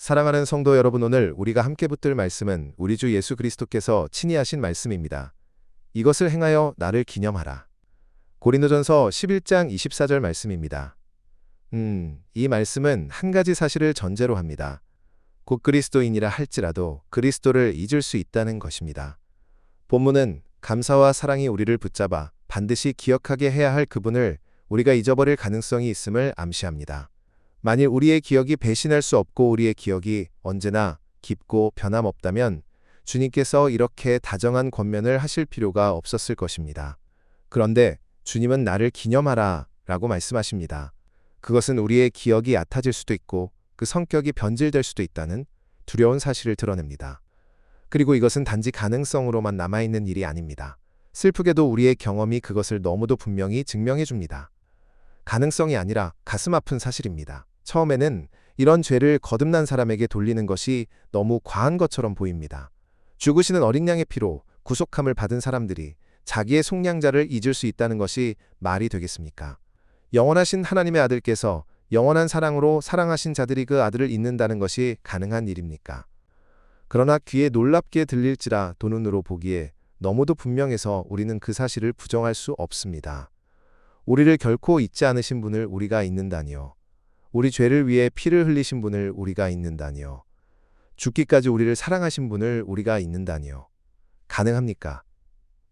사랑하는 성도 여러분, 오늘 우리가 함께 붙들 말씀은 우리 주 예수 그리스도께서 친히 하신 말씀입니다. 이것을 행하여 나를 기념하라. 고린도전서 11장 24절 말씀입니다. 이 말씀은 한 가지 사실을 전제로 합니다. 곧 그리스도인이라 할지라도 그리스도를 잊을 수 있다는 것입니다. 본문은 감사와 사랑이 우리를 붙잡아 반드시 기억하게 해야 할 그분을 우리가 잊어버릴 가능성이 있음을 암시합니다. 만일 우리의 기억이 배신할 수 없고 우리의 기억이 언제나 깊고 변함없다면 주님께서 이렇게 다정한 권면을 하실 필요가 없었을 것입니다. 그런데 주님은 나를 기념하라 라고 말씀하십니다. 그것은 우리의 기억이 얕아질 수도 있고 그 성격이 변질될 수도 있다는 두려운 사실을 드러냅니다. 그리고 이것은 단지 가능성으로만 남아있는 일이 아닙니다. 슬프게도 우리의 경험이 그것을 너무도 분명히 증명해 줍니다. 가능성이 아니라 가슴 아픈 사실입니다. 처음에는 이런 죄를 거듭난 사람에게 돌리는 것이 너무 과한 것처럼 보입니다. 죽으시는 어린 양의 피로 구속함을 받은 사람들이 자기의 속량자를 잊을 수 있다는 것이 말이 되겠습니까? 영원하신 하나님의 아들께서 영원한 사랑으로 사랑하신 자들이 그 아들을 잊는다는 것이 가능한 일입니까? 그러나 귀에 놀랍게 들릴지라 도 눈으로 보기에 너무도 분명해서 우리는 그 사실을 부정할 수 없습니다. 우리를 결코 잊지 않으신 분을 우리가 잊는다니요. 우리 죄를 위해 피를 흘리신 분을 우리가 잊는다니요. 죽기까지 우리를 사랑하신 분을 우리가 잊는다니요. 가능합니까?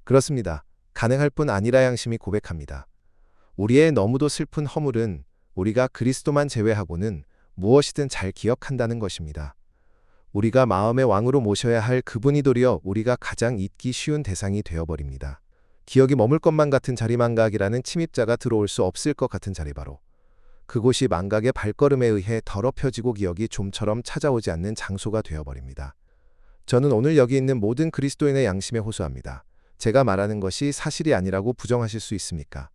그렇습니다. 가능할 뿐 아니라 양심이 고백합니다. 우리의 너무도 슬픈 허물은 우리가 그리스도만 제외하고는 무엇이든 잘 기억한다는 것입니다. 우리가 마음의 왕으로 모셔야 할 그분이 도리어 우리가 가장 잊기 쉬운 대상이 되어버립니다. 기억이 머물 것만 같은 자리망각이라는 침입자가 들어올 수 없을 것 같은 자리, 바로 그곳이 망각의 발걸음에 의해 더럽혀지고 기억이 좀처럼 찾아오지 않는 장소가 되어버립니다. 저는 오늘 여기 있는 모든 그리스도인의 양심에 호소합니다. 제가 말하는 것이 사실이 아니라고 부정하실 수 있습니까?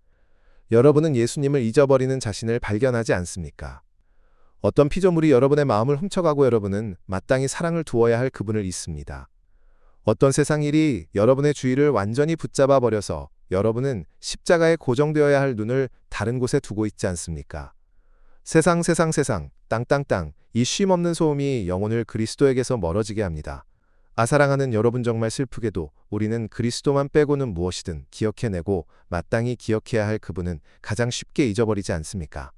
여러분은 예수님을 잊어버리는 자신을 발견하지 않습니까? 어떤 피조물이 여러분의 마음을 훔쳐가고 여러분은 마땅히 사랑을 두어야 할 그분을 잊습니다. 어떤 세상 일이 여러분의 주의를 완전히 붙잡아 버려서 여러분은 십자가에 고정되어야 할 눈을 다른 곳에 두고 있지 않습니까? 세상, 땅, 이 쉼없는 소음이 영혼을 그리스도에게서 멀어지게 합니다. 사랑하는 여러분, 정말 슬프게도 우리는 그리스도만 빼고는 무엇이든 기억해내고 마땅히 기억해야 할 그분은 가장 쉽게 잊어버리지 않습니까?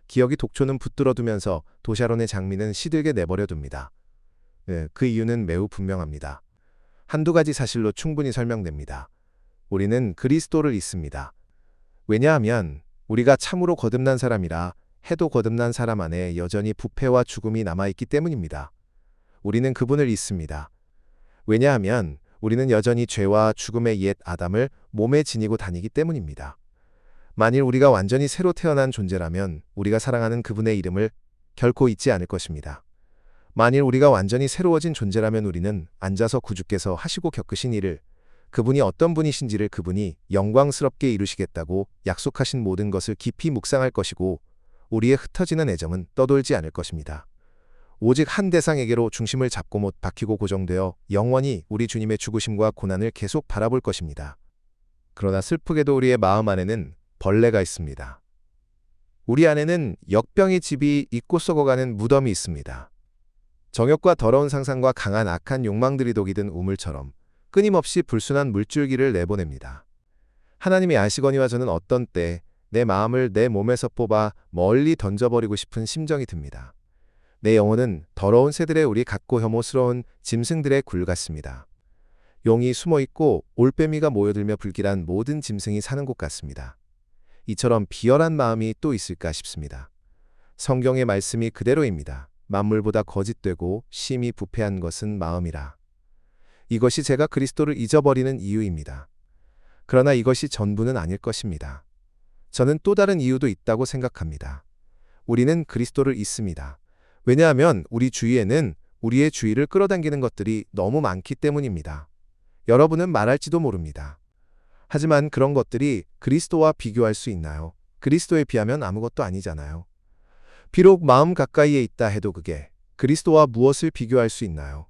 기억이 독초는 붙들어두면서 도샤론의 장미는 시들게 내버려둡니다. 그 이유는 매우 분명합니다. 한두 가지 사실로 충분히 설명됩니다. 우리는 그리스도를 잊습니다. 왜냐하면 우리가 참으로 거듭난 사람이라 해도 거듭난 사람 안에 여전히 부패와 죽음이 남아있기 때문입니다. 우리는 그분을 잊습니다. 왜냐하면 우리는 여전히 죄와 죽음의 옛 아담을 몸에 지니고 다니기 때문입니다. 만일 우리가 완전히 새로 태어난 존재라면 우리가 사랑하는 그분의 이름을 결코 잊지 않을 것입니다. 만일 우리가 완전히 새로워진 존재라면 우리는 앉아서 구주께서 하시고 겪으신 일을, 그분이 어떤 분이신지를, 그분이 영광스럽게 이루시겠다고 약속하신 모든 것을 깊이 묵상할 것이고 우리의 흩어지는 애정은 떠돌지 않을 것입니다. 오직 한 대상에게로 중심을 잡고 못 박히고 고정되어 영원히 우리 주님의 죽으심과 고난을 계속 바라볼 것입니다. 그러나 슬프게도 우리의 마음 안에는 벌레가 있습니다. 우리 안에는 역병의 집이 잊고 썩어가는 무덤이 있습니다. 정욕과 더러운 상상과 강한 악한 욕망들이 독이 든 우물처럼 끊임없이 불순한 물줄기를 내보냅니다. 하나님이 아시거니와 저는 어떤 때 내 마음을 내 몸에서 뽑아 멀리 던져버리고 싶은 심정이 듭니다. 내 영혼은 더러운 새들의 우리 같고 혐오스러운 짐승들의 굴 같습니다. 용이 숨어있고 올빼미가 모여들며 불길한 모든 짐승이 사는 곳 같습니다. 이처럼 비열한 마음이 또 있을까 싶습니다. 성경의 말씀이 그대로입니다. 만물보다 거짓되고 심히 부패한 것은 마음이라. 이것이 제가 그리스도를 잊어버리는 이유입니다. 그러나 이것이 전부는 아닐 것입니다. 저는 또 다른 이유도 있다고 생각합니다. 우리는 그리스도를 잊습니다. 왜냐하면 우리 주위에는 우리의 주의를 끌어당기는 것들이 너무 많기 때문입니다. 여러분은 말할지도 모릅니다. 하지만 그런 것들이 그리스도와 비교할 수 있나요? 그리스도에 비하면 아무것도 아니잖아요. 비록 마음 가까이에 있다 해도 그게 그리스도와 무엇을 비교할 수 있나요?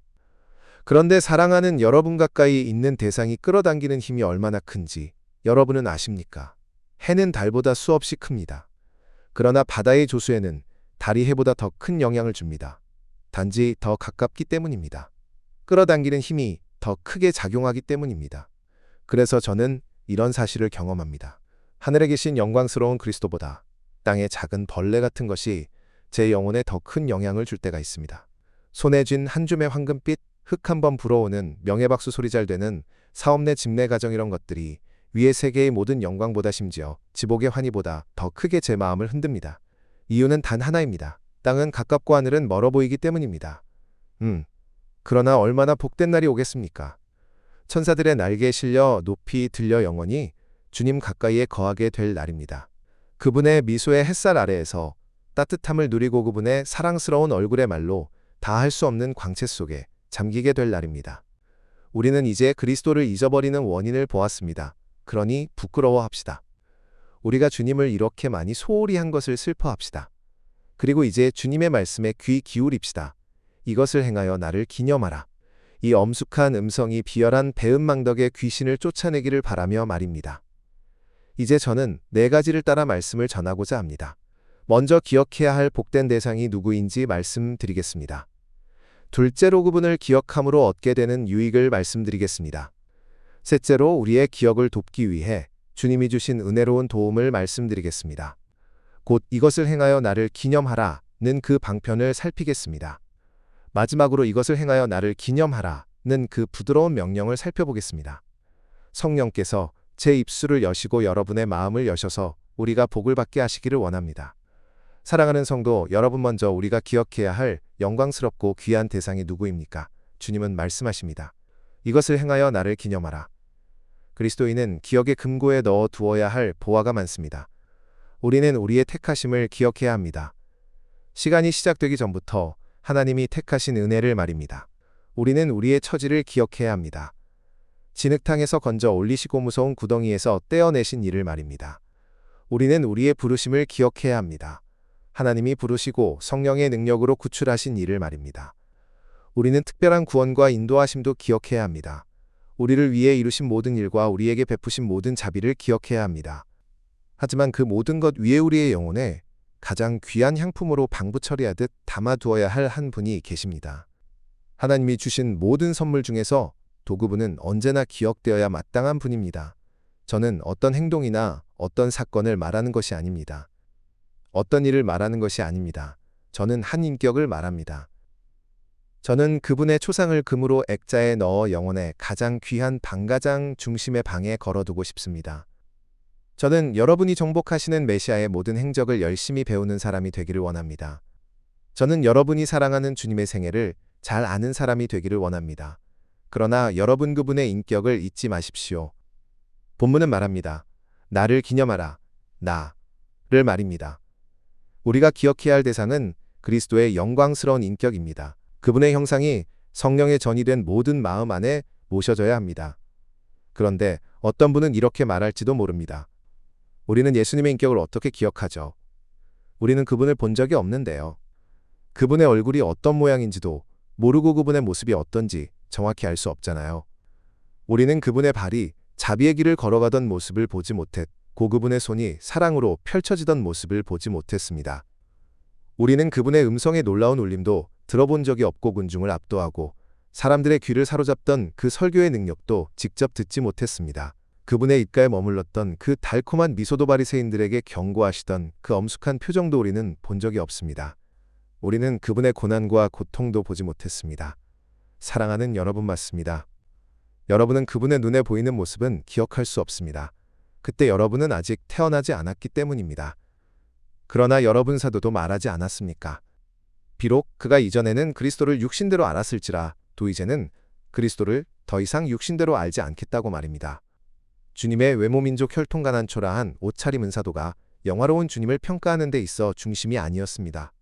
그런데 사랑하는 여러분 가까이 있는 대상이 끌어당기는 힘이 얼마나 큰지 여러분은 아십니까? 해는 달보다 수없이 큽니다. 그러나 바다의 조수에는 달이 해보다 더 큰 영향을 줍니다. 단지 더 가깝기 때문입니다. 끌어당기는 힘이 더 크게 작용하기 때문입니다. 그래서 저는 이런 사실을 경험합니다. 하늘에 계신 영광스러운 그리스도보다 땅의 작은 벌레 같은 것이 제 영혼에 더 큰 영향을 줄 때가 있습니다. 손에 쥔 한 줌의 황금빛, 흙 한 번 불어오는 명예박수 소리 잘 되는 사업 내 집 내 가정 이런 것들이 위의 세계의 모든 영광보다 심지어 지복의 환희보다 더 크게 제 마음을 흔듭니다. 이유는 단 하나입니다. 땅은 가깝고 하늘은 멀어 보이기 때문입니다. 그러나 얼마나 복된 날이 오겠습니까? 천사들의 날개에 실려 높이 들려 영원히 주님 가까이에 거하게 될 날입니다. 그분의 미소의 햇살 아래에서 따뜻함을 누리고 그분의 사랑스러운 얼굴의 말로 다 할 수 없는 광채 속에 잠기게 될 날입니다. 우리는 이제 그리스도를 잊어버리는 원인을 보았습니다. 그러니 부끄러워합시다. 우리가 주님을 이렇게 많이 소홀히 한 것을 슬퍼합시다. 그리고 이제 주님의 말씀에 귀 기울입시다. 이것을 행하여 나를 기념하라. 이 엄숙한 음성이 비열한 배은망덕의 귀신을 쫓아내기를 바라며 말입니다. 이제 저는 네 가지를 따라 말씀을 전하고자 합니다. 먼저 기억해야 할 복된 대상이 누구인지 말씀드리겠습니다. 둘째로 그분을 기억함으로 얻게 되는 유익을 말씀드리겠습니다. 셋째로 우리의 기억을 돕기 위해 주님이 주신 은혜로운 도움을 말씀드리겠습니다. 곧 이것을 행하여 나를 기념하라는 그 방편을 살피겠습니다. 마지막으로 이것을 행하여 나를 기념하라는 그 부드러운 명령을 살펴보겠습니다. 성령께서 제 입술을 여시고 여러분의 마음을 여셔서 우리가 복을 받게 하시기를 원합니다. 사랑하는 성도 여러분, 먼저 우리가 기억해야 할 영광스럽고 귀한 대상이 누구입니까? 주님은 말씀하십니다. 이것을 행하여 나를 기념하라. 그리스도인은 기억의 금고에 넣어 두어야 할 보화가 많습니다. 우리는 우리의 택하심을 기억해야 합니다. 시간이 시작되기 전부터 하나님이 택하신 은혜를 말입니다. 우리는 우리의 처지를 기억해야 합니다. 진흙탕에서 건져 올리시고 무서운 구덩이에서 떼어내신 이를 말입니다. 우리는 우리의 부르심을 기억해야 합니다. 하나님이 부르시고 성령의 능력으로 구출하신 이를 말입니다. 우리는 특별한 구원과 인도하심도 기억해야 합니다. 우리를 위해 이루신 모든 일과 우리에게 베푸신 모든 자비를 기억해야 합니다. 하지만 그 모든 것 위에 우리의 영혼에 가장 귀한 향품으로 방부 처리하듯 담아두어야 할 한 분이 계십니다. 하나님이 주신 모든 선물 중에서 도구분은 언제나 기억되어야 마땅한 분입니다. 저는 어떤 행동이나 어떤 사건을 말하는 것이 아닙니다. 어떤 일을 말하는 것이 아닙니다. 저는 한 인격을 말합니다. 저는 그분의 초상을 금으로 액자에 넣어 영혼의 가장 귀한 방가장 중심의 방에 걸어두고 싶습니다. 저는 여러분이 정복하시는 메시아의 모든 행적을 열심히 배우는 사람이 되기를 원합니다. 저는 여러분이 사랑하는 주님의 생애를 잘 아는 사람이 되기를 원합니다. 그러나 여러분 그분의 인격을 잊지 마십시오. 본문은 말합니다. 나를 기념하라. 나를 말입니다. 우리가 기억해야 할 대상은 그리스도의 영광스러운 인격입니다. 그분의 형상이 성령의 전이된 모든 마음 안에 모셔져야 합니다. 그런데 어떤 분은 이렇게 말할지도 모릅니다. 우리는 예수님의 인격을 어떻게 기억하죠? 우리는 그분을 본 적이 없는데요. 그분의 얼굴이 어떤 모양인지도 모르고 그분의 모습이 어떤지 정확히 알 수 없잖아요. 우리는 그분의 발이 자비의 길을 걸어가던 모습을 보지 못했고 그분의 손이 사랑으로 펼쳐지던 모습을 보지 못했습니다. 우리는 그분의 음성의 놀라운 울림도 들어본 적이 없고 군중을 압도하고 사람들의 귀를 사로잡던 그 설교의 능력도 직접 듣지 못했습니다. 그분의 입가에 머물렀던 그 달콤한 미소도 바리새인들에게 경고하시던 그 엄숙한 표정도 우리는 본 적이 없습니다. 우리는 그분의 고난과 고통도 보지 못했습니다. 사랑하는 여러분, 맞습니다. 여러분은 그분의 눈에 보이는 모습은 기억할 수 없습니다. 그때 여러분은 아직 태어나지 않았기 때문입니다. 그러나 여러분 사도도 말하지 않았습니까? 비록 그가 이전에는 그리스도를 육신대로 알았을지라 도 이제는 그리스도를 더 이상 육신대로 알지 않겠다고 말입니다. 주님의 외모민족 혈통가난 초라한 옷차림 은사도가 영화로운 주님을 평가하는 데 있어 중심이 아니었습니다.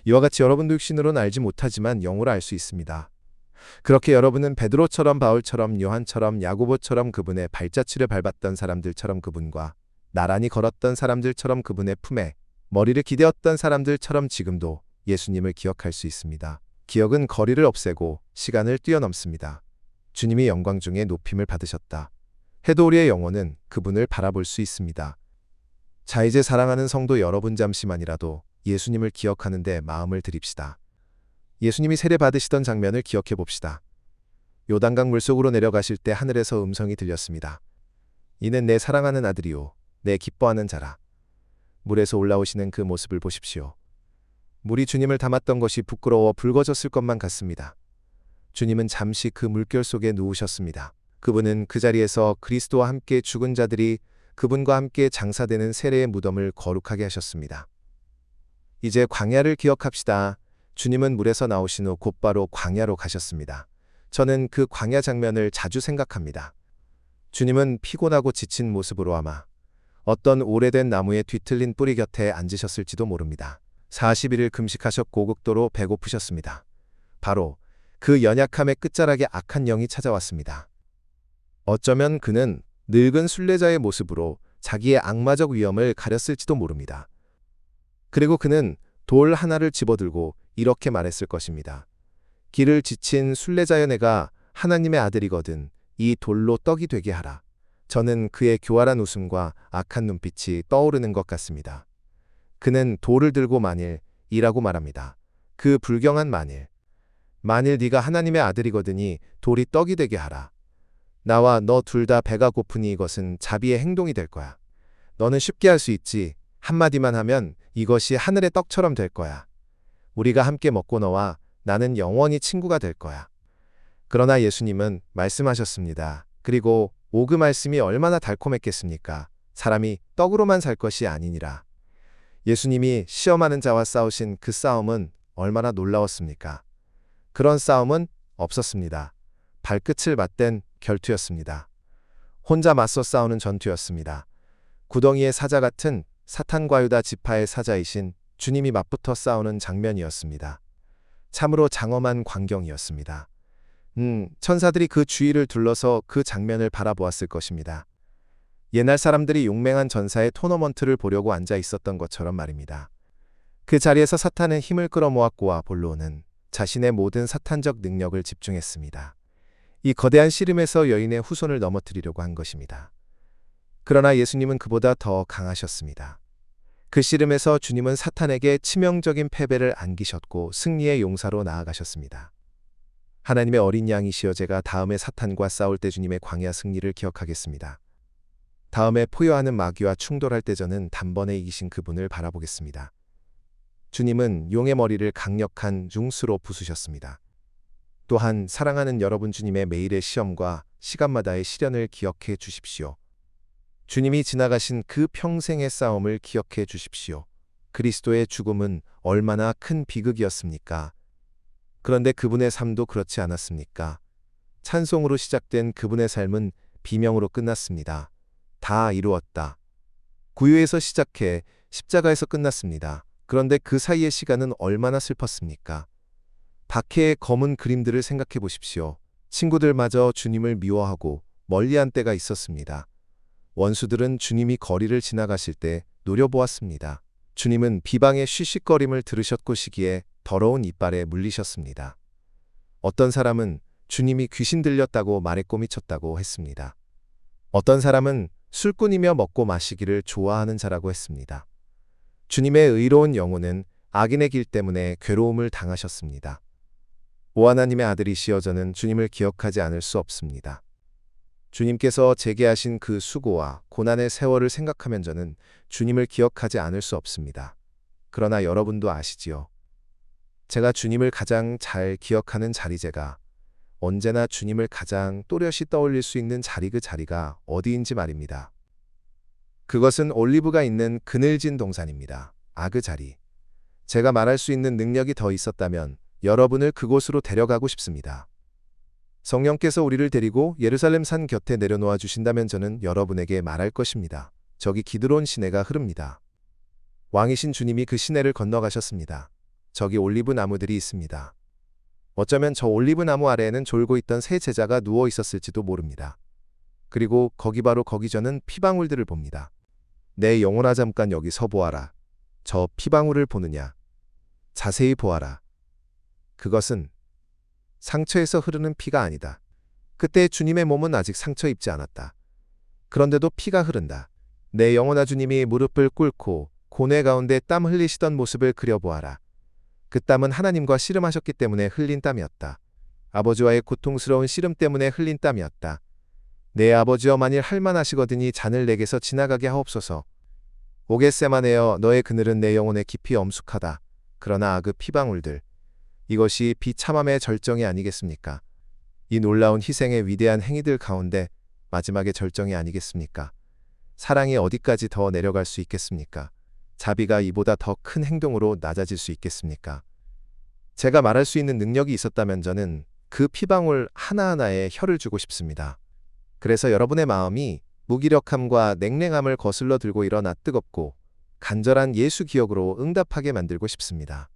이와 같이 여러분도 육신으로는 알지 못하지만 영으로 알 수 있습니다. 그렇게 여러분은 베드로처럼 바울처럼 요한처럼 야고보처럼 그분의 발자취를 밟았던 사람들처럼 그분과 나란히 걸었던 사람들처럼 그분의 품에 머리를 기대었던 사람들처럼 지금도 예수님을 기억할 수 있습니다. 기억은 거리를 없애고 시간을 뛰어넘습니다. 주님이 영광 중에 높임을 받으셨다 해도 우리의 영혼은 그분을 바라볼 수 있습니다. 자, 이제 사랑하는 성도 여러분, 잠시만이라도 예수님을 기억하는 데 마음을 들입시다. 예수님이 세례 받으시던 장면을 기억해 봅시다. 요단강 물속으로 내려가실 때 하늘에서 음성이 들렸습니다. 이는 내 사랑하는 아들이요, 내 기뻐하는 자라. 물에서 올라오시는 그 모습을 보십시오. 물이 주님을 담았던 것이 부끄러워 붉어졌을 것만 같습니다. 주님은 잠시 그 물결 속에 누우셨습니다. 그분은 그 자리에서 그리스도와 함께 죽은 자들이 그분과 함께 장사되는 세례의 무덤을 거룩하게 하셨습니다. 이제 광야를 기억합시다. 주님은 물에서 나오신 후 곧바로 광야로 가셨습니다. 저는 그 광야 장면을 자주 생각합니다. 주님은 피곤하고 지친 모습으로 아마 어떤 오래된 나무의 뒤틀린 뿌리 곁에 앉으셨을지도 모릅니다. 40일을 금식하셨고 극도로 배고프셨습니다. 바로 그 연약함의 끝자락에 악한 영이 찾아왔습니다. 어쩌면 그는 늙은 순례자의 모습으로 자기의 악마적 위험을 가렸을지도 모릅니다. 그리고 그는 돌 하나를 집어들고 이렇게 말했을 것입니다. 길을 지친 순례자여, 내가 하나님의 아들이거든 이 돌로 떡이 되게 하라. 저는 그의 교활한 웃음과 악한 눈빛이 떠오르는 것 같습니다. 그는 돌을 들고 만일이라고 말합니다. 그 불경한 만일 네가 하나님의 아들이거든이 돌이 떡이 되게 하라. 나와 너 둘 다 배가 고프니 이것은 자비의 행동이 될 거야. 너는 쉽게 할 수 있지. 한마디만 하면 이것이 하늘의 떡처럼 될 거야. 우리가 함께 먹고 너와 나는 영원히 친구가 될 거야. 그러나 예수님은 말씀하셨습니다. 그리고 그 말씀이 얼마나 달콤했겠습니까? 사람이 떡으로만 살 것이 아니니라. 예수님이 시험하는 자와 싸우신 그 싸움은 얼마나 놀라웠습니까? 그런 싸움은 없었습니다. 발끝을 맞댄 결투였습니다. 혼자 맞서 싸우는 전투였습니다. 구덩이의 사자 같은 사탄과 유다 지파의 사자이신 주님이 맞붙어 싸우는 장면이었습니다. 참으로 장엄한 광경이었습니다. 천사들이 그 주위를 둘러서 그 장면을 바라보았을 것입니다. 옛날 사람들이 용맹한 전사의 토너먼트를 보려고 앉아 있었던 것처럼 말입니다. 그 자리에서 사탄은 힘을 끌어모았고 아볼로는 자신의 모든 사탄적 능력을 집중했습니다. 이 거대한 씨름에서 여인의 후손을 넘어뜨리려고 한 것입니다. 그러나 예수님은 그보다 더 강하셨습니다. 그 씨름에서 주님은 사탄에게 치명적인 패배를 안기셨고 승리의 용사로 나아가셨습니다. 하나님의 어린 양이시여, 제가 다음에 사탄과 싸울 때 주님의 광야 승리를 기억하겠습니다. 다음에 포효하는 마귀와 충돌할 때 저는 단번에 이기신 그분을 바라보겠습니다. 주님은 용의 머리를 강력한 융수로 부수셨습니다. 또한 사랑하는 여러분, 주님의 매일의 시험과 시간마다의 시련을 기억해 주십시오. 주님이 지나가신 그 평생의 싸움을 기억해 주십시오. 그리스도의 죽음은 얼마나 큰 비극이었습니까? 그런데 그분의 삶도 그렇지 않았습니까? 찬송으로 시작된 그분의 삶은 비명으로 끝났습니다. 다 이루었다. 구유에서 시작해 십자가에서 끝났습니다. 그런데 그 사이의 시간은 얼마나 슬펐습니까? 박해의 검은 그림들을 생각해 보십시오. 친구들마저 주님을 미워하고 멀리한 때가 있었습니다. 원수들은 주님이 거리를 지나가실 때 노려보았습니다. 주님은 비방의 쉬쉬거림을 들으셨고 시기에 더러운 이빨에 물리셨습니다. 어떤 사람은 주님이 귀신 들렸다고 말에 꼬미쳤다고 했습니다. 어떤 사람은 술꾼이며 먹고 마시기를 좋아하는 자라고 했습니다. 주님의 의로운 영혼은 악인의 길 때문에 괴로움을 당하셨습니다. 오 하나님의 아들이시여, 저는 주님을 기억하지 않을 수 없습니다. 주님께서 제게 하신 그 수고와 고난의 세월을 생각하면 저는 주님을 기억하지 않을 수 없습니다. 그러나 여러분도 아시지요? 제가 주님을 가장 잘 기억하는 자리, 제가 언제나 주님을 가장 또렷이 떠올릴 수 있는 자리, 그 자리가 어디인지 말입니다. 그것은 올리브가 있는 그늘진 동산입니다. 그 자리. 제가 말할 수 있는 능력이 더 있었다면 여러분을 그곳으로 데려가고 싶습니다. 성령께서 우리를 데리고 예루살렘 산 곁에 내려놓아 주신다면 저는 여러분에게 말할 것입니다. 저기 기드론 시내가 흐릅니다. 왕이신 주님이 그 시내를 건너가셨습니다. 저기 올리브 나무들이 있습니다. 어쩌면 저 올리브 나무 아래에는 졸고 있던 세 제자가 누워 있었을지도 모릅니다. 그리고 바로 거기 저는 피방울들을 봅니다. 내 영혼아, 잠깐 여기 서 보아라. 저 피방울을 보느냐? 자세히 보아라. 그것은 상처에서 흐르는 피가 아니다. 그때 주님의 몸은 아직 상처 입지 않았다. 그런데도 피가 흐른다. 내 영혼아, 주님이 무릎을 꿇고 고뇌 가운데 땀 흘리시던 모습을 그려보아라. 그 땀은 하나님과 씨름하셨기 때문에 흘린 땀이었다. 아버지와의 고통스러운 씨름 때문에 흘린 땀이었다. 내 아버지여 만일 할만하시거든이 잔을 내게서 지나가게 하옵소서. 오겟세마네여 너의 그늘은 내 영혼에 깊이 엄숙하다. 그러나 그 피방울들 이것이 비참함의 절정이 아니겠습니까? 이 놀라운 희생의 위대한 행위들 가운데 마지막의 절정이 아니겠습니까? 사랑이 어디까지 더 내려갈 수 있겠습니까? 자비가 이보다 더 큰 행동으로 낮아질 수 있겠습니까? 제가 말할 수 있는 능력이 있었다면 저는 그 피방울 하나하나에 혀를 주고 싶습니다. 그래서 여러분의 마음이 무기력함과 냉랭함을 거슬러 들고 일어나 뜨겁고 간절한 예수 기억으로 응답하게 만들고 싶습니다.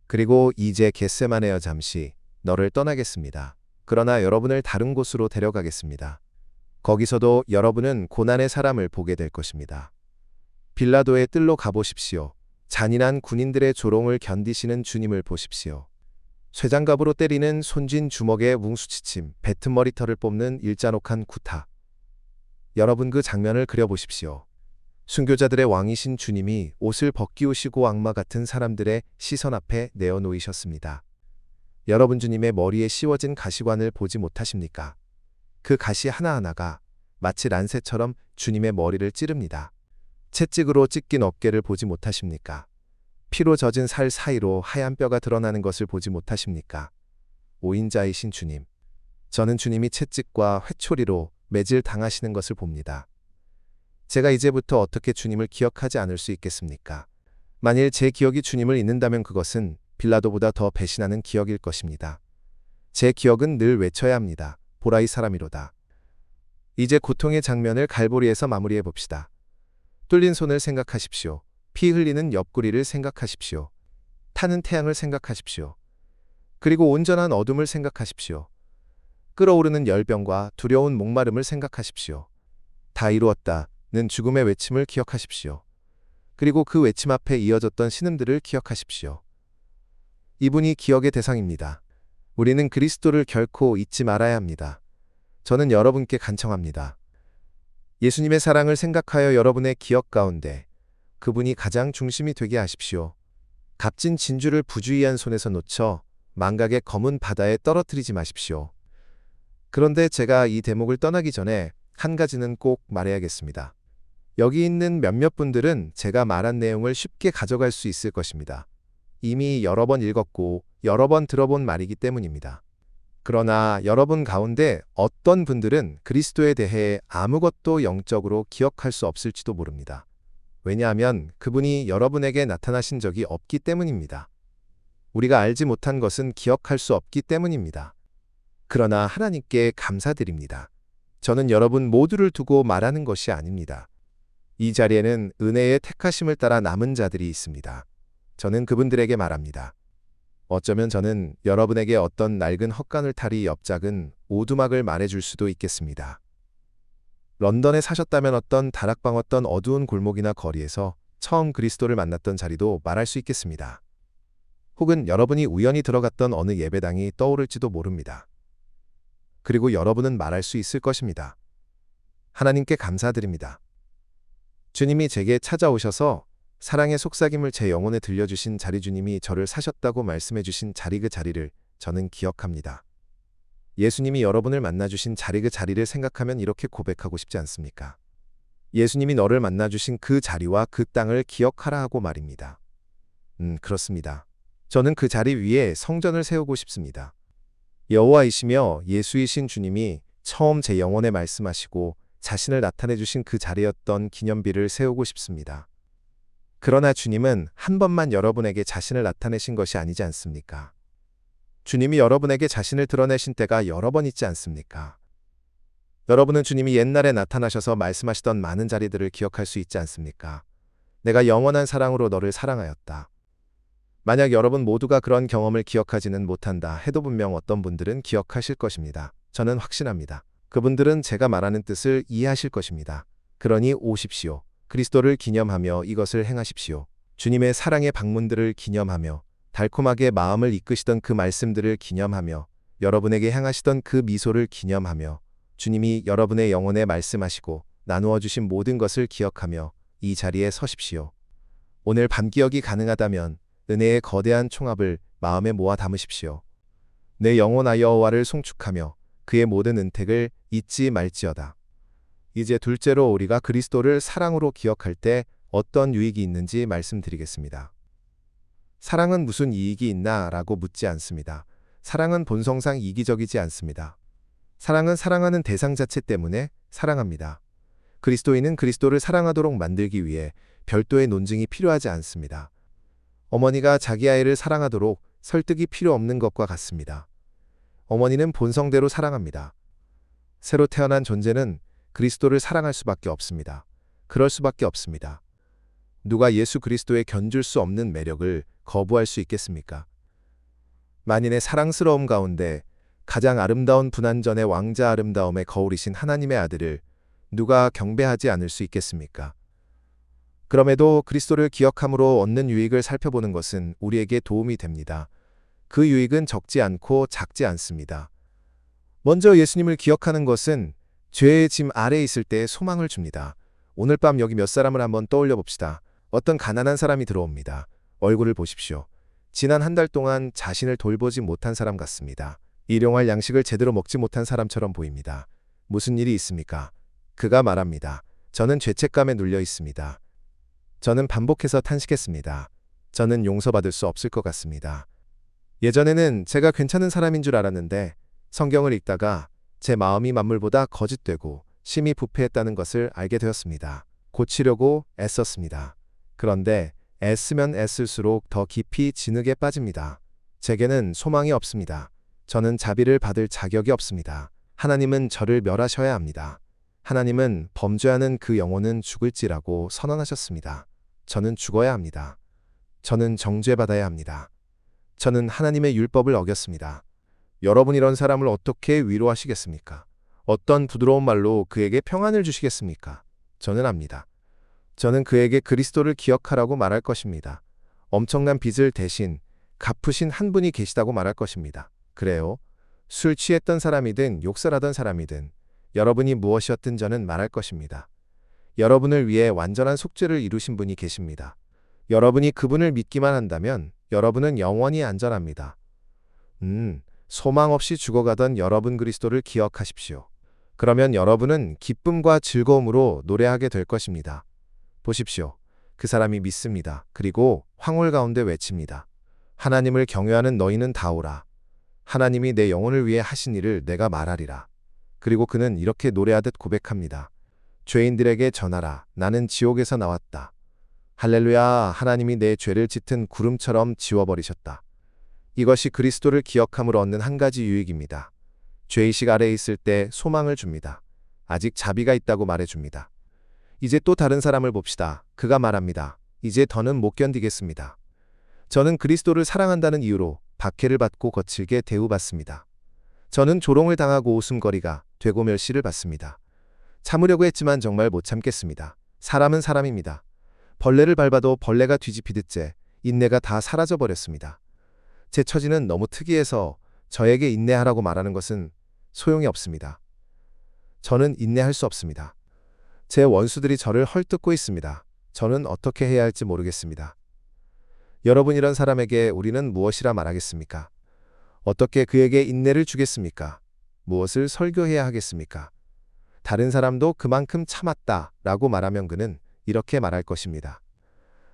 그리고 이제 겟세마네여 잠시 너를 떠나겠습니다. 그러나 여러분을 다른 곳으로 데려가겠습니다. 거기서도 여러분은 고난의 사람을 보게 될 것입니다. 빌라도의 뜰로 가보십시오. 잔인한 군인들의 조롱을 견디시는 주님을 보십시오. 쇠장갑으로 때리는 손진 주먹에 뭉수치침, 뱉은 머리털을 뽑는 일잔혹한 구타. 여러분 그 장면을 그려보십시오. 순교자들의 왕이신 주님이 옷을 벗기우시고 악마 같은 사람들의 시선 앞에 내어놓이셨습니다. 여러분 주님의 머리에 씌워진 가시관을 보지 못하십니까? 그 가시 하나하나가 마치 란새처럼 주님의 머리를 찌릅니다. 채찍으로 찢긴 어깨를 보지 못하십니까? 피로 젖은 살 사이로 하얀 뼈가 드러나는 것을 보지 못하십니까? 오인자이신 주님. 저는 주님이 채찍과 회초리로 매질 당하시는 것을 봅니다. 제가 이제부터 어떻게 주님을 기억하지 않을 수 있겠습니까? 만일 제 기억이 주님을 잊는다면 그것은 빌라도보다 더 배신하는 기억일 것입니다. 제 기억은 늘 외쳐야 합니다. 보라 이 사람이로다. 이제 고통의 장면을 갈보리에서 마무리해 봅시다. 뚫린 손을 생각하십시오. 피 흘리는 옆구리를 생각하십시오. 타는 태양을 생각하십시오. 그리고 온전한 어둠을 생각하십시오. 끓어오르는 열병과 두려운 목마름을 생각하십시오. 다 이루었다는 죽음의 외침을 기억하십시오. 그리고 그 외침 앞에 이어졌던 신음들을 기억하십시오. 이분이 기억의 대상입니다. 우리는 그리스도를 결코 잊지 말아야 합니다. 저는 여러분께 간청합니다. 예수님의 사랑을 생각하여 여러분의 기억 가운데 그분이 가장 중심이 되게 하십시오. 값진 진주를 부주의한 손에서 놓쳐 망각의 검은 바다에 떨어뜨리지 마십시오. 그런데 제가 이 대목을 떠나기 전에 한 가지는 꼭 말해야겠습니다. 여기 있는 몇몇 분들은 제가 말한 내용을 쉽게 가져갈 수 있을 것입니다. 이미 여러 번 읽었고 여러 번 들어본 말이기 때문입니다. 그러나 여러분 가운데 어떤 분들은 그리스도에 대해 아무것도 영적으로 기억할 수 없을지도 모릅니다. 왜냐하면 그분이 여러분에게 나타나신 적이 없기 때문입니다. 우리가 알지 못한 것은 기억할 수 없기 때문입니다. 그러나 하나님께 감사드립니다. 저는 여러분 모두를 두고 말하는 것이 아닙니다. 이 자리에는 은혜의 택하심을 따라 남은 자들이 있습니다. 저는 그분들에게 말합니다. 어쩌면 저는 여러분에게 어떤 낡은 헛간울타리 옆 작은 오두막을 말해줄 수도 있겠습니다. 런던에 사셨다면 어떤 다락방 어떤 어두운 골목이나 거리에서 처음 그리스도를 만났던 자리도 말할 수 있겠습니다. 혹은 여러분이 우연히 들어갔던 어느 예배당이 떠오를지도 모릅니다. 그리고 여러분은 말할 수 있을 것입니다. 하나님께 감사드립니다. 주님이 제게 찾아오셔서 사랑의 속삭임을 제 영혼에 들려주신 자리 주님이 저를 사셨다고 말씀해 주신 자리 그 자리를 저는 기억합니다. 예수님이 여러분을 만나주신 자리 그 자리를 생각하면 이렇게 고백하고 싶지 않습니까? 예수님이 너를 만나주신 그 자리와 그 땅을 기억하라 하고 말입니다. 그렇습니다. 저는 그 자리 위에 성전을 세우고 싶습니다. 여호와이시며 예수이신 주님이 처음 제 영혼에 말씀하시고 자신을 나타내 주신 그 자리였던 기념비를 세우고 싶습니다. 그러나 주님은 한 번만 여러분에게 자신을 나타내신 것이 아니지 않습니까? 주님이 여러분에게 자신을 드러내신 때가 여러 번 있지 않습니까? 여러분은 주님이 옛날에 나타나셔서 말씀하시던 많은 자리들을 기억할 수 있지 않습니까? 내가 영원한 사랑으로 너를 사랑하였다. 만약 여러분 모두가 그런 경험을 기억하지는 못한다 해도 분명 어떤 분들은 기억하실 것입니다. 저는 확신합니다. 그분들은 제가 말하는 뜻을 이해하실 것입니다. 그러니 오십시오. 그리스도를 기념하며 이것을 행하십시오. 주님의 사랑의 방문들을 기념하며 달콤하게 마음을 이끄시던 그 말씀들을 기념하며 여러분에게 향하시던 그 미소를 기념하며 주님이 여러분의 영혼에 말씀하시고 나누어 주신 모든 것을 기억하며 이 자리에 서십시오. 오늘 밤 기억이 가능하다면 은혜의 거대한 총합을 마음에 모아 담으십시오. 내 영혼아 여호와를 송축하며 그의 모든 은택을 잊지 말지어다. 이제 둘째로 우리가 그리스도를 사랑으로 기억할 때 어떤 유익이 있는지 말씀드리겠습니다. 사랑은 무슨 이익이 있나 라고 묻지 않습니다. 사랑은 본성상 이기적이지 않습니다. 사랑은 사랑하는 대상 자체 때문에 사랑합니다. 그리스도인은 그리스도를 사랑하도록 만들기 위해 별도의 논증이 필요하지 않습니다. 어머니가 자기 아이를 사랑하도록 설득이 필요 없는 것과 같습니다. 어머니는 본성대로 사랑합니다. 새로 태어난 존재는 그리스도를 사랑할 수밖에 없습니다. 그럴 수밖에 없습니다. 누가 예수 그리스도의 견줄 수 없는 매력을 거부할 수 있겠습니까? 만인의 사랑스러움 가운데 가장 아름다운 분한전의 왕자 아름다움의 거울이신 하나님의 아들을 누가 경배하지 않을 수 있겠습니까? 그럼에도 그리스도를 기억함으로 얻는 유익을 살펴보는 것은 우리에게 도움이 됩니다. 그 유익은 적지 않고 작지 않습니다. 먼저 예수님을 기억하는 것은 죄의 짐 아래에 있을 때 소망을 줍니다. 오늘 밤 여기 몇 사람을 한번 떠올려 봅시다. 어떤 가난한 사람이 들어옵니다. 얼굴을 보십시오. 지난 한 달 동안 자신을 돌보지 못한 사람 같습니다. 일용할 양식을 제대로 먹지 못한 사람처럼 보입니다. 무슨 일이 있습니까? 그가 말합니다. 저는 죄책감에 눌려 있습니다. 저는 반복해서 탄식했습니다. 저는 용서받을 수 없을 것 같습니다. 예전에는 제가 괜찮은 사람인 줄 알았는데 성경을 읽다가 제 마음이 만물보다 거짓되고 심히 부패했다는 것을 알게 되었습니다. 고치려고 애썼습니다. 그런데 애쓰면 애쓸수록 더 깊이 진흙에 빠집니다. 제게는 소망이 없습니다. 저는 자비를 받을 자격이 없습니다. 하나님은 저를 멸하셔야 합니다. 하나님은 범죄하는 그 영혼은 죽을지라고 선언하셨습니다. 저는 죽어야 합니다. 저는 정죄받아야 합니다. 저는 하나님의 율법을 어겼습니다. 여러분 이런 사람을 어떻게 위로하시겠습니까? 어떤 부드러운 말로 그에게 평안을 주시겠습니까? 저는 압니다. 저는 그에게 그리스도를 기억하라고 말할 것입니다. 엄청난 빚을 대신 갚으신 한 분이 계시다고 말할 것입니다. 그래요. 술 취했던 사람이든 욕설하던 사람이든 여러분이 무엇이었든 저는 말할 것입니다. 여러분을 위해 완전한 속죄를 이루신 분이 계십니다. 여러분이 그분을 믿기만 한다면 여러분은 영원히 안전합니다. 소망 없이 죽어가던 여러분 그리스도를 기억하십시오. 그러면 여러분은 기쁨과 즐거움으로 노래하게 될 것입니다. 보십시오. 그 사람이 믿습니다. 그리고 황홀 가운데 외칩니다. 하나님을 경외하는 너희는 다 오라. 하나님이 내 영혼을 위해 하신 일을 내가 말하리라. 그리고 그는 이렇게 노래하듯 고백합니다. 죄인들에게 전하라. 나는 지옥에서 나왔다. 할렐루야. 하나님이 내 죄를 짙은 구름처럼 지워버리셨다. 이것이 그리스도를 기억함으로 얻는 한 가지 유익입니다. 죄의식 아래에 있을 때 소망을 줍니다. 아직 자비가 있다고 말해줍니다. 이제 또 다른 사람을 봅시다. 그가 말합니다. 이제 더는 못 견디겠습니다. 저는 그리스도를 사랑한다는 이유로 박해를 받고 거칠게 대우받습니다. 저는 조롱을 당하고 웃음거리가 되고 멸시를 받습니다. 참으려고 했지만 정말 못 참겠습니다. 사람은 사람입니다. 벌레를 밟아도 벌레가 뒤집히듯째 인내가 다 사라져버렸습니다. 제 처지는 너무 특이해서 저에게 인내하라고 말하는 것은 소용이 없습니다. 저는 인내할 수 없습니다. 제 원수들이 저를 헐뜯고 있습니다. 저는 어떻게 해야 할지 모르겠습니다. 여러분 이런 사람에게 우리는 무엇이라 말하겠습니까? 어떻게 그에게 인내를 주겠습니까? 무엇을 설교해야 하겠습니까? 다른 사람도 그만큼 참았다 라고 말하면 그는 이렇게 말할 것입니다.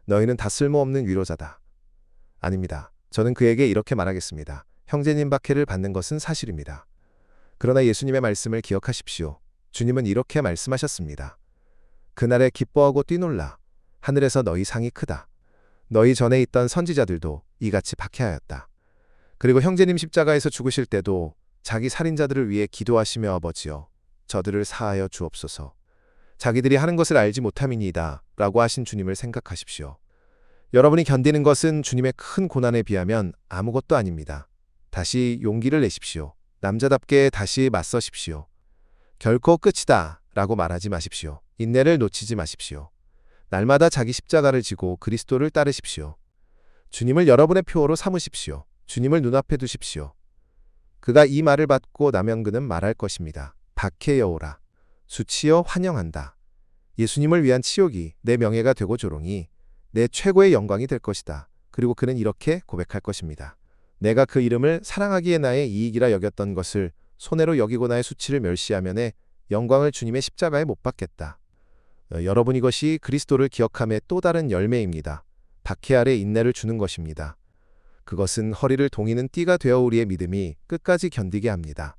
너희는 다 쓸모없는 위로자다. 아닙니다. 저는 그에게 이렇게 말하겠습니다. 형제님 박해를 받는 것은 사실입니다. 그러나 예수님의 말씀을 기억하십시오. 주님은 이렇게 말씀하셨습니다. 그날에 기뻐하고 뛰놀라. 하늘에서 너희 상이 크다. 너희 전에 있던 선지자들도 이같이 박해하였다. 그리고 형제님 십자가에서 죽으실 때도 자기 살인자들을 위해 기도하시며 아버지여 저들을 사하여 주옵소서. 자기들이 하는 것을 알지 못함이니이다 라고 하신 주님을 생각하십시오. 여러분이 견디는 것은 주님의 큰 고난에 비하면 아무것도 아닙니다. 다시 용기를 내십시오. 남자답게 다시 맞서십시오. 결코 끝이다 라고 말하지 마십시오. 인내를 놓치지 마십시오. 날마다 자기 십자가를 지고 그리스도를 따르십시오. 주님을 여러분의 표어로 삼으십시오. 주님을 눈앞에 두십시오. 그가 이 말을 받고 나면 그는 말할 것입니다. 박해여오라. 수치여 환영한다. 예수님을 위한 치욕이 내 명예가 되고 조롱이 내 최고의 영광이 될 것이다. 그리고 그는 이렇게 고백할 것입니다. 내가 그 이름을 사랑하기에 나의 이익이라 여겼던 것을 손해로 여기고 나의 수치를 멸시하면에 영광을 주님의 십자가에 못 박겠다. 여러분, 이것이 그리스도를 기억함의 또 다른 열매입니다. 박해 아래 인내를 주는 것입니다. 그것은 허리를 동이는 띠가 되어 우리의 믿음이 끝까지 견디게 합니다.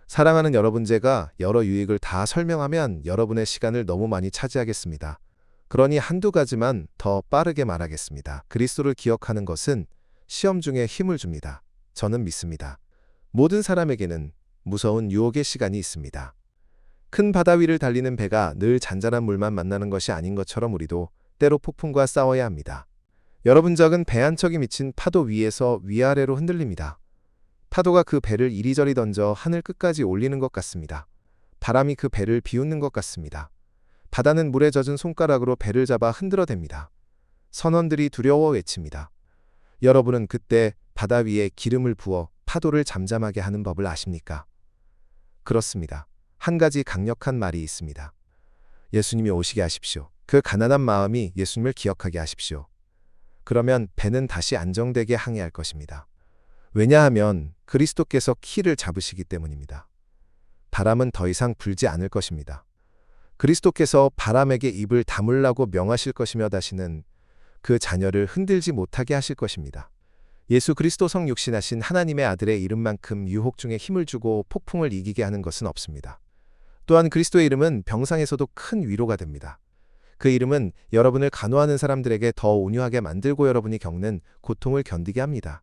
사랑하는 여러분, 제가 여러 유익을 다 설명하면 여러분의 시간을 너무 많이 차지하겠습니다. 그러니 한두 가지만 더 빠르게 말하겠습니다. 그리스도를 기억하는 것은 시험 중에 힘을 줍니다. 저는 믿습니다. 모든 사람에게는 무서운 유혹의 시간이 있습니다. 큰 바다 위를 달리는 배가 늘 잔잔한 물만 만나는 것이 아닌 것처럼 우리도 때로 폭풍과 싸워야 합니다. 여러분, 적은 배 한 척이 미친 파도 위에서 위아래로 흔들립니다. 파도가 그 배를 이리저리 던져 하늘 끝까지 올리는 것 같습니다. 바람이 그 배를 비웃는 것 같습니다. 바다는 물에 젖은 손가락으로 배를 잡아 흔들어댑니다. 선원들이 두려워 외칩니다. 여러분은 그때 바다 위에 기름을 부어 파도를 잠잠하게 하는 법을 아십니까? 그렇습니다. 한 가지 강력한 말이 있습니다. 예수님이 오시게 하십시오. 그 가난한 마음이 예수님을 기억하게 하십시오. 그러면 배는 다시 안정되게 항해할 것입니다. 왜냐하면 그리스도께서 키를 잡으시기 때문입니다. 바람은 더 이상 불지 않을 것입니다. 그리스도께서 바람에게 입을 다물라고 명하실 것이며 다시는 그 자녀를 흔들지 못하게 하실 것입니다. 예수 그리스도 성육신하신 하나님의 아들의 이름만큼 유혹 중에 힘을 주고 폭풍을 이기게 하는 것은 없습니다. 또한 그리스도의 이름은 병상에서도 큰 위로가 됩니다. 그 이름은 여러분을 간호하는 사람들에게 더 온유하게 만들고 여러분이 겪는 고통을 견디게 합니다.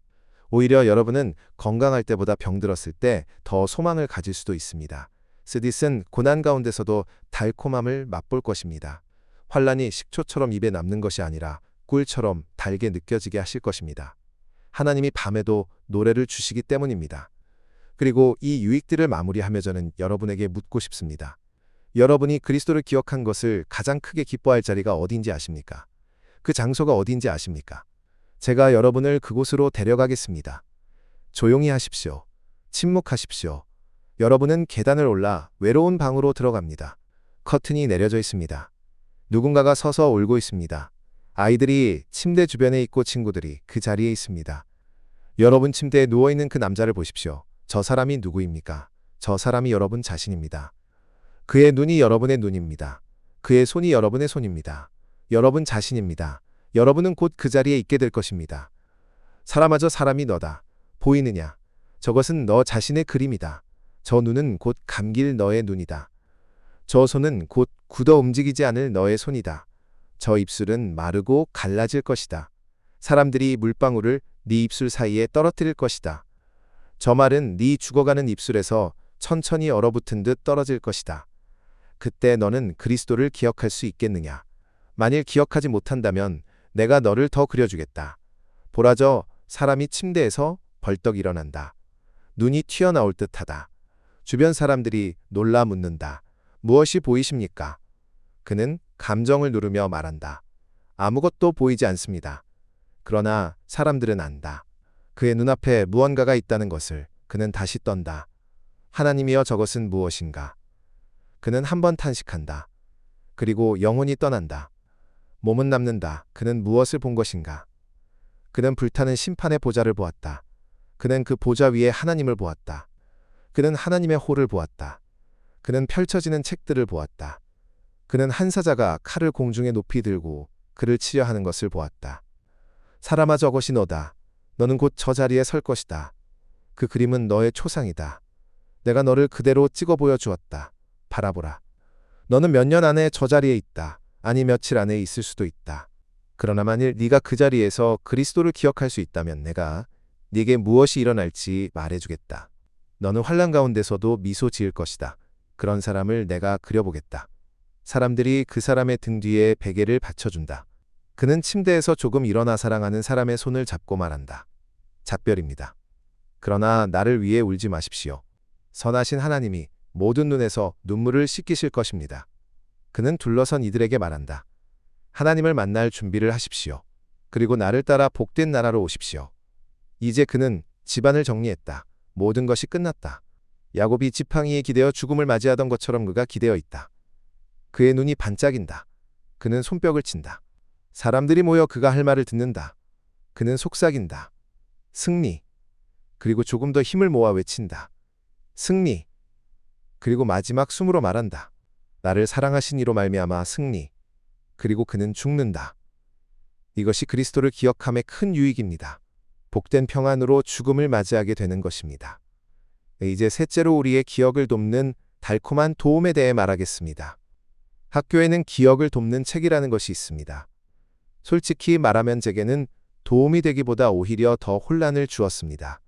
오히려 여러분은 건강할 때보다 병들었을 때 더 소망을 가질 수도 있습니다. 스딧은 고난 가운데서도 달콤함을 맛볼 것입니다. 환란이 식초처럼 입에 남는 것이 아니라 꿀처럼 달게 느껴지게 하실 것입니다. 하나님이 밤에도 노래를 주시기 때문입니다. 그리고 이 유익들을 마무리하며 저는 여러분에게 묻고 싶습니다. 여러분이 그리스도를 기억한 것을 가장 크게 기뻐할 자리가 어딘지 아십니까? 그 장소가 어딘지 아십니까? 제가 여러분을 그곳으로 데려가겠습니다. 조용히 하십시오. 침묵하십시오. 여러분은 계단을 올라 외로운 방으로 들어갑니다. 커튼이 내려져 있습니다. 누군가가 서서 울고 있습니다. 아이들이 침대 주변에 있고 친구들이 그 자리에 있습니다. 여러분 침대에 누워있는 그 남자를 보십시오. 저 사람이 누구입니까? 저 사람이 여러분 자신입니다. 그의 눈이 여러분의 눈입니다. 그의 손이 여러분의 손입니다. 여러분 자신입니다. 여러분은 곧 그 자리에 있게 될 것입니다. 사람아저 사람이 너다. 보이느냐? 저것은 너 자신의 그림이다. 저 눈은 곧 감길 너의 눈이다. 저 손은 곧 굳어 움직이지 않을 너의 손이다. 저 입술은 마르고 갈라질 것이다. 사람들이 물방울을 네 입술 사이에 떨어뜨릴 것이다. 저 말은 네 죽어가는 입술에서 천천히 얼어붙은 듯 떨어질 것이다. 그때 너는 그리스도를 기억할 수 있겠느냐? 만일 기억하지 못한다면 내가 너를 더 그려주겠다. 보라, 저 사람이 침대에서 벌떡 일어난다. 눈이 튀어나올 듯하다. 주변 사람들이 놀라 묻는다. 무엇이 보이십니까? 그는 감정을 누르며 말한다. 아무것도 보이지 않습니다. 그러나 사람들은 안다. 그의 눈앞에 무언가가 있다는 것을. 그는 다시 떤다. 하나님이여, 저것은 무엇인가? 그는 한번 탄식한다. 그리고 영혼이 떠난다. 몸은 남는다. 그는 무엇을 본 것인가? 그는 불타는 심판의 보좌를 보았다. 그는 그 보좌 위에 하나님을 보았다. 그는 하나님의 홀을 보았다. 그는 펼쳐지는 책들을 보았다. 그는 한 사자가 칼을 공중에 높이 들고 그를 치려 하는 것을 보았다. 사람아, 저것이 너다. 너는 곧 저 자리에 설 것이다. 그 그림은 너의 초상이다. 내가 너를 그대로 찍어 보여주었다. 바라보라. 너는 몇 년 안에 저 자리에 있다. 아니 며칠 안에 있을 수도 있다. 그러나 만일 네가 그 자리에서 그리스도를 기억할 수 있다면 내가 네게 무엇이 일어날지 말해주겠다. 너는 환난 가운데서도 미소 지을 것이다. 그런 사람을 내가 그려보겠다. 사람들이 그 사람의 등 뒤에 베개를 받쳐준다. 그는 침대에서 조금 일어나 사랑하는 사람의 손을 잡고 말한다. 작별입니다. 그러나 나를 위해 울지 마십시오. 선하신 하나님이 모든 눈에서 눈물을 씻기실 것입니다. 그는 둘러선 이들에게 말한다. 하나님을 만날 준비를 하십시오. 그리고 나를 따라 복된 나라로 오십시오. 이제 그는 집안을 정리했다. 모든 것이 끝났다. 야곱이 지팡이에 기대어 죽음을 맞이하던 것처럼 그가 기대어 있다. 그의 눈이 반짝인다. 그는 손뼉을 친다. 사람들이 모여 그가 할 말을 듣는다. 그는 속삭인다. 승리. 그리고 조금 더 힘을 모아 외친다. 승리. 그리고 마지막 숨으로 말한다. 나를 사랑하신 이로 말미암아 승리. 그리고 그는 죽는다. 이것이 그리스도를 기억함의 큰 유익입니다. 복된 평안으로 죽음을 맞이하게 되는 것입니다. 이제 셋째로 우리의 기억을 돕는 달콤한 도움에 대해 말하겠습니다. 학교에는 기억을 돕는 책이라는 것이 있습니다. 솔직히 말하면 제게는 도움이 되기보다 오히려 더 혼란을 주었습니다.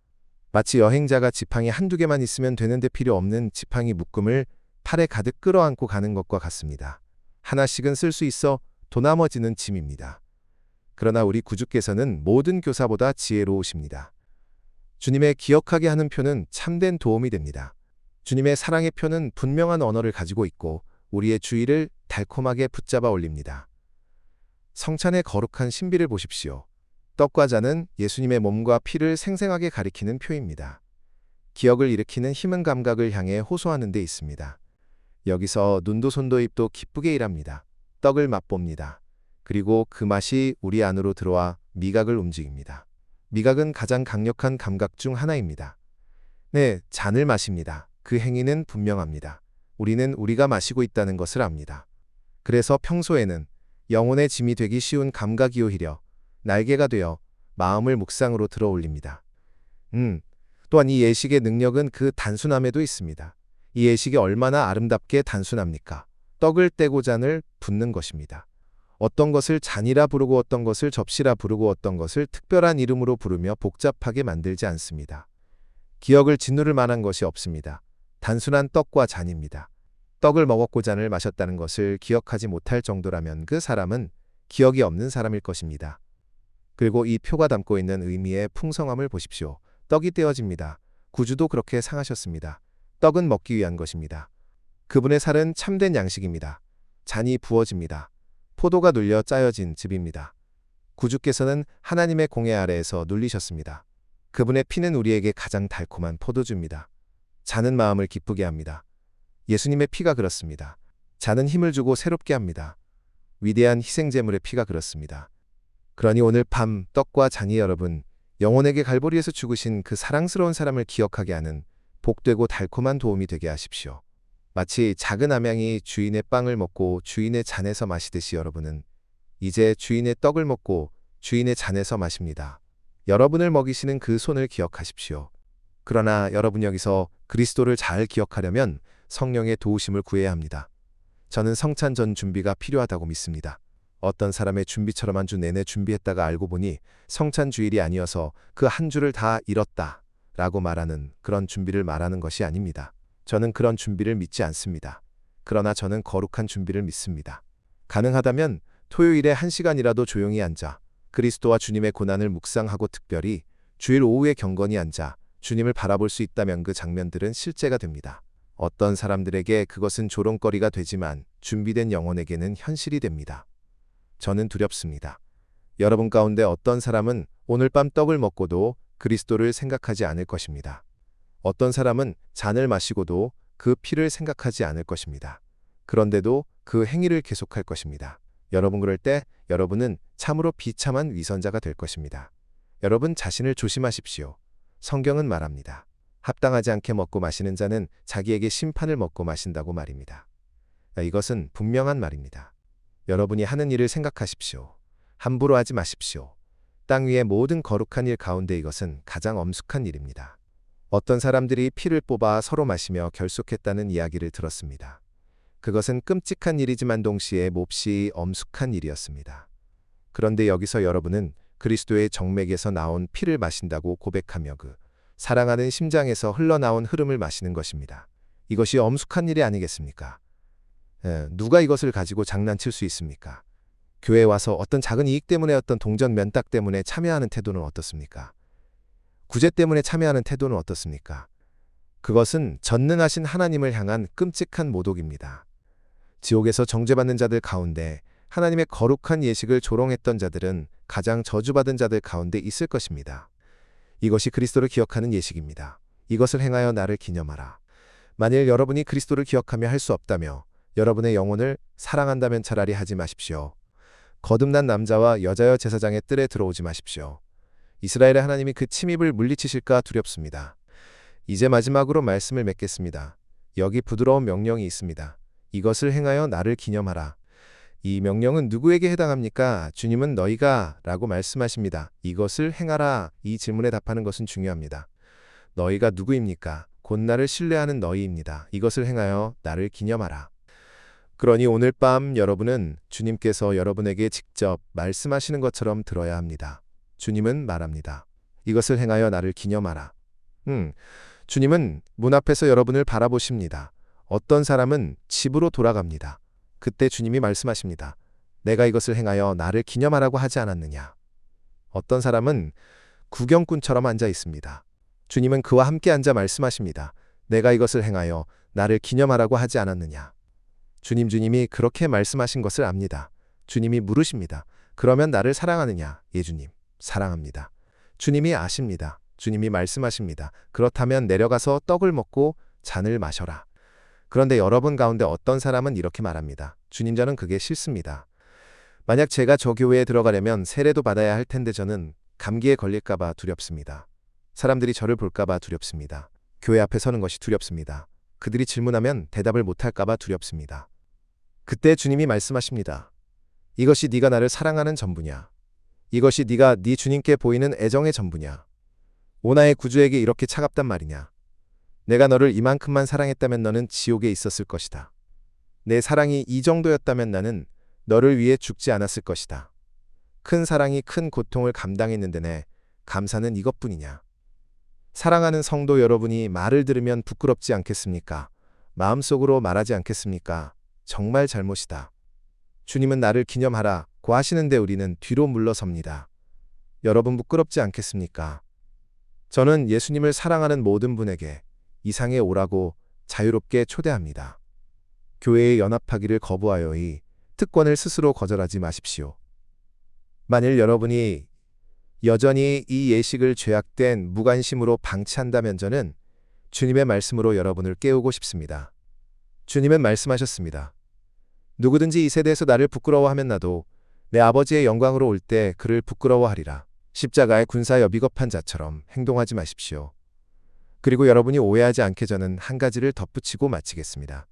마치 여행자가 지팡이 한두 개만 있으면 되는데 필요 없는 지팡이 묶음을 팔에 가득 끌어안고 가는 것과 같습니다. 하나씩은 쓸 수 있어 도 나머지는 짐입니다. 그러나 우리 구주께서는 모든 교사보다 지혜로우십니다. 주님의 기억하게 하는 표는 참된 도움이 됩니다. 주님의 사랑의 표는 분명한 언어를 가지고 있고 우리의 주의를 달콤하게 붙잡아 올립니다. 성찬의 거룩한 신비를 보십시오. 떡과 잔은 예수님의 몸과 피를 생생하게 가리키는 표입니다. 기억을 일으키는 힘은 감각을 향해 호소하는 데 있습니다. 여기서 눈도 손도 입도 기쁘게 일합니다. 떡을 맛봅니다. 그리고 그 맛이 우리 안으로 들어와 미각을 움직입니다. 미각은 가장 강력한 감각 중 하나입니다. 네, 잔을 마십니다. 그 행위는 분명합니다. 우리는 우리가 마시고 있다는 것을 압니다. 그래서 평소에는 영혼의 짐이 되기 쉬운 감각이 오히려 날개가 되어 마음을 묵상으로 들어 올립니다. 또한 이 예식의 능력은 그 단순함에도 있습니다. 이 예식이 얼마나 아름답게 단순합니까? 떡을 떼고 잔을 붓는 것입니다. 어떤 것을 잔이라 부르고 어떤 것을 접시라 부르고 어떤 것을 특별한 이름으로 부르며 복잡하게 만들지 않습니다. 기억을 짓누를 만한 것이 없습니다. 단순한 떡과 잔입니다. 떡을 먹었고 잔을 마셨다는 것을 기억하지 못할 정도라면 그 사람은 기억이 없는 사람일 것입니다. 그리고 이 표가 담고 있는 의미의 풍성함을 보십시오. 떡이 떼어집니다. 구주도 그렇게 상하셨습니다. 떡은 먹기 위한 것입니다. 그분의 살은 참된 양식입니다. 잔이 부어집니다. 포도가 눌려 짜여진 즙입니다. 구주께서는 하나님의 공의 아래에서 눌리셨습니다. 그분의 피는 우리에게 가장 달콤한 포도주입니다. 잔은 마음을 기쁘게 합니다. 예수님의 피가 그렇습니다. 잔은 힘을 주고 새롭게 합니다. 위대한 희생제물의 피가 그렇습니다. 그러니 오늘 밤 떡과 잔이 여러분, 영혼에게 갈보리에서 죽으신 그 사랑스러운 사람을 기억하게 하는 복되고 달콤한 도움이 되게 하십시오. 마치 작은 암양이 주인의 빵을 먹고 주인의 잔에서 마시듯이 여러분은 이제 주인의 떡을 먹고 주인의 잔에서 마십니다. 여러분을 먹이시는 그 손을 기억하십시오. 그러나 여러분 여기서 그리스도를 잘 기억하려면 성령의 도우심을 구해야 합니다. 저는 성찬 전 준비가 필요하다고 믿습니다. 어떤 사람의 준비처럼 한 주 내내 준비했다가 알고 보니 성찬 주일이 아니어서 그 한 주를 다 잃었다 라고 말하는 그런 준비를 말하는 것이 아닙니다. 저는 그런 준비를 믿지 않습니다. 그러나 저는 거룩한 준비를 믿습니다. 가능하다면 토요일에 1시간이라도 조용히 앉아 그리스도와 주님의 고난을 묵상하고 특별히 주일 오후에 경건히 앉아 주님을 바라볼 수 있다면 그 장면들은 실제가 됩니다. 어떤 사람들에게 그것은 조롱거리가 되지만 준비된 영혼에게는 현실이 됩니다. 저는 두렵습니다. 여러분 가운데 어떤 사람은 오늘 밤 떡을 먹고도 그리스도를 생각하지 않을 것입니다. 어떤 사람은 잔을 마시고도 그 피를 생각하지 않을 것입니다. 그런데도 그 행위를 계속할 것입니다. 여러분 그럴 때 여러분은 참으로 비참한 위선자가 될 것입니다. 여러분 자신을 조심하십시오. 성경은 말합니다. 합당하지 않게 먹고 마시는 자는 자기에게 심판을 먹고 마신다고 말입니다. 이것은 분명한 말입니다. 여러분이 하는 일을 생각하십시오. 함부로 하지 마십시오. 땅 위의 모든 거룩한 일 가운데 이것은 가장 엄숙한 일입니다. 어떤 사람들이 피를 뽑아 서로 마시며 결속했다는 이야기를 들었습니다. 그것은 끔찍한 일이지만 동시에 몹시 엄숙한 일이었습니다. 그런데 여기서 여러분은 그리스도의 정맥에서 나온 피를 마신다고 고백하며 그 사랑하는 심장에서 흘러나온 흐름을 마시는 것입니다. 이것이 엄숙한 일이 아니겠습니까? 누가 이것을 가지고 장난칠 수 있습니까? 교회에 와서 어떤 작은 이익 때문에 어떤 동전 면딱 때문에 참여하는 태도는 어떻습니까? 구제 때문에 참여하는 태도는 어떻습니까? 그것은 전능하신 하나님을 향한 끔찍한 모독입니다. 지옥에서 정죄받는 자들 가운데 하나님의 거룩한 예식을 조롱했던 자들은 가장 저주받은 자들 가운데 있을 것입니다. 이것이 그리스도를 기억하는 예식입니다. 이것을 행하여 나를 기념하라. 만일 여러분이 그리스도를 기억하며 할 수 없다며 여러분의 영혼을 사랑한다면 차라리 하지 마십시오. 거듭난 남자와 여자여 제사장의 뜰에 들어오지 마십시오. 이스라엘의 하나님이 그 침입을 물리치실까 두렵습니다. 이제 마지막으로 말씀을 맺겠습니다. 여기 부드러운 명령이 있습니다. 이것을 행하여 나를 기념하라. 이 명령은 누구에게 해당합니까? 주님은 너희가 라고 말씀하십니다. 이것을 행하라. 이 질문에 답하는 것은 중요합니다. 너희가 누구입니까? 곧 나를 신뢰하는 너희입니다. 이것을 행하여 나를 기념하라. 그러니 오늘 밤 여러분은 주님께서 여러분에게 직접 말씀하시는 것처럼 들어야 합니다. 주님은 말합니다. 이것을 행하여 나를 기념하라. 주님은 문 앞에서 여러분을 바라보십니다. 어떤 사람은 집으로 돌아갑니다. 그때 주님이 말씀하십니다. 내가 이것을 행하여 나를 기념하라고 하지 않았느냐. 어떤 사람은 구경꾼처럼 앉아 있습니다. 주님은 그와 함께 앉아 말씀하십니다. 내가 이것을 행하여 나를 기념하라고 하지 않았느냐. 주님이 그렇게 말씀하신 것을 압니다. 주님이 물으십니다. 그러면 나를 사랑하느냐? 예, 주님, 사랑합니다. 주님이 아십니다. 주님이 말씀하십니다. 그렇다면 내려가서 떡을 먹고 잔을 마셔라. 그런데 여러분 가운데 어떤 사람은 이렇게 말합니다. 주님, 저는 그게 싫습니다. 만약 제가 저 교회에 들어가려면 세례도 받아야 할 텐데 저는 감기에 걸릴까봐 두렵습니다. 사람들이 저를 볼까봐 두렵습니다. 교회 앞에 서는 것이 두렵습니다. 그들이 질문하면 대답을 못할까봐 두렵습니다. 그때 주님이 말씀하십니다. 이것이 네가 나를 사랑하는 전부냐? 이것이 네가 네 주님께 보이는 애정의 전부냐? 오나의 구주에게 이렇게 차갑단 말이냐? 내가 너를 이만큼만 사랑했다면 너는 지옥에 있었을 것이다. 내 사랑이 이 정도였다면 나는 너를 위해 죽지 않았을 것이다. 큰 사랑이 큰 고통을 감당했는데 내 감사는 이것뿐이냐? 사랑하는 성도 여러분이 말을 들으면 부끄럽지 않겠습니까? 마음속으로 말하지 않겠습니까? 정말 잘못이다. 주님은 나를 기념하라고 하시는데 우리는 뒤로 물러섭니다. 여러분 부끄럽지 않겠습니까? 저는 예수님을 사랑하는 모든 분에게 이 상에 오라고 자유롭게 초대합니다. 교회에 연합하기를 거부하여 이 특권을 스스로 거절하지 마십시오. 만일 여러분이 여전히 이 예식을 죄악된 무관심으로 방치한다면 저는 주님의 말씀으로 여러분을 깨우고 싶습니다. 주님은 말씀하셨습니다. 누구든지 이 세대에서 나를 부끄러워하면 나도 내 아버지의 영광으로 올 때 그를 부끄러워하리라. 십자가의 군사여 비겁한 자처럼 행동하지 마십시오. 그리고 여러분이 오해하지 않게 저는 한 가지를 덧붙이고 마치겠습니다.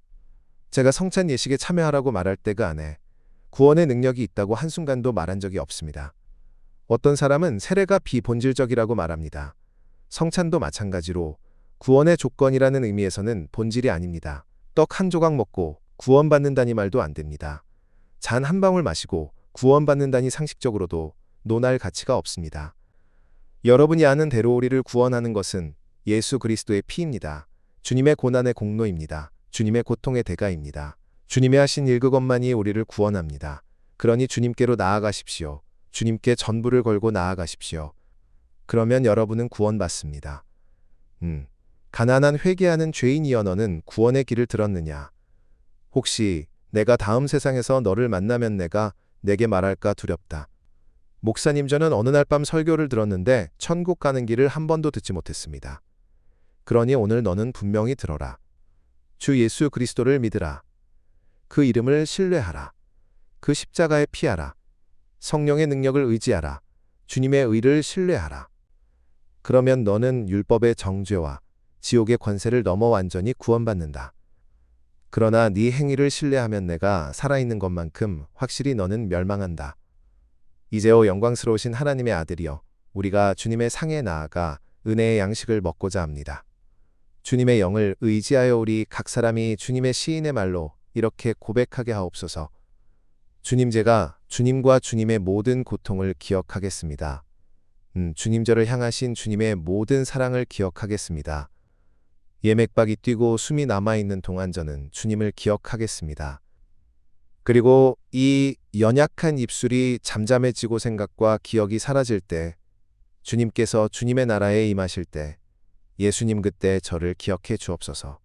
제가 성찬 예식에 참여하라고 말할 때 그 안에 구원의 능력이 있다고 한순간도 말한 적이 없습니다. 어떤 사람은 세례가 비본질적이라고 말합니다. 성찬도 마찬가지로 구원의 조건이라는 의미에서는 본질이 아닙니다. 떡 한 조각 먹고 구원받는다니 말도 안 됩니다. 잔 한 방울 마시고 구원받는다니 상식적으로도 논할 가치가 없습니다. 여러분이 아는 대로 우리를 구원하는 것은 예수 그리스도의 피입니다. 주님의 고난의 공로입니다. 주님의 고통의 대가입니다. 주님이 하신 일 그것만이 우리를 구원합니다. 그러니 주님께로 나아가십시오. 주님께 전부를 걸고 나아가십시오. 그러면 여러분은 구원받습니다. 가난한 회개하는 죄인이여 너는 구원의 길을 들었느냐? 혹시 내가 다음 세상에서 너를 만나면 내게 말할까 두렵다. 목사님, 저는 어느 날 밤 설교를 들었는데 천국 가는 길을 한 번도 듣지 못했습니다. 그러니 오늘 너는 분명히 들어라. 주 예수 그리스도를 믿으라. 그 이름을 신뢰하라. 그 십자가에 피하라. 성령의 능력을 의지하라. 주님의 의를 신뢰하라. 그러면 너는 율법의 정죄와 지옥의 권세를 넘어 완전히 구원받는다. 그러나 네 행위를 신뢰하면 내가 살아있는 것만큼 확실히 너는 멸망한다. 이제오 영광스러우신 하나님의 아들이여, 우리가 주님의 상에 나아가 은혜의 양식을 먹고자 합니다. 주님의 영을 의지하여 우리 각 사람이 주님의 시인의 말로 이렇게 고백하게 하옵소서. 주님, 제가 주님과 주님의 모든 고통을 기억하겠습니다. 주님, 저를 향하신 주님의 모든 사랑을 기억하겠습니다. 예맥박이 뛰고 숨이 남아있는 동안 저는 주님을 기억하겠습니다. 그리고 이 연약한 입술이 잠잠해지고 생각과 기억이 사라질 때, 주님께서 주님의 나라에 임하실 때 예수님 그때 저를 기억해 주옵소서.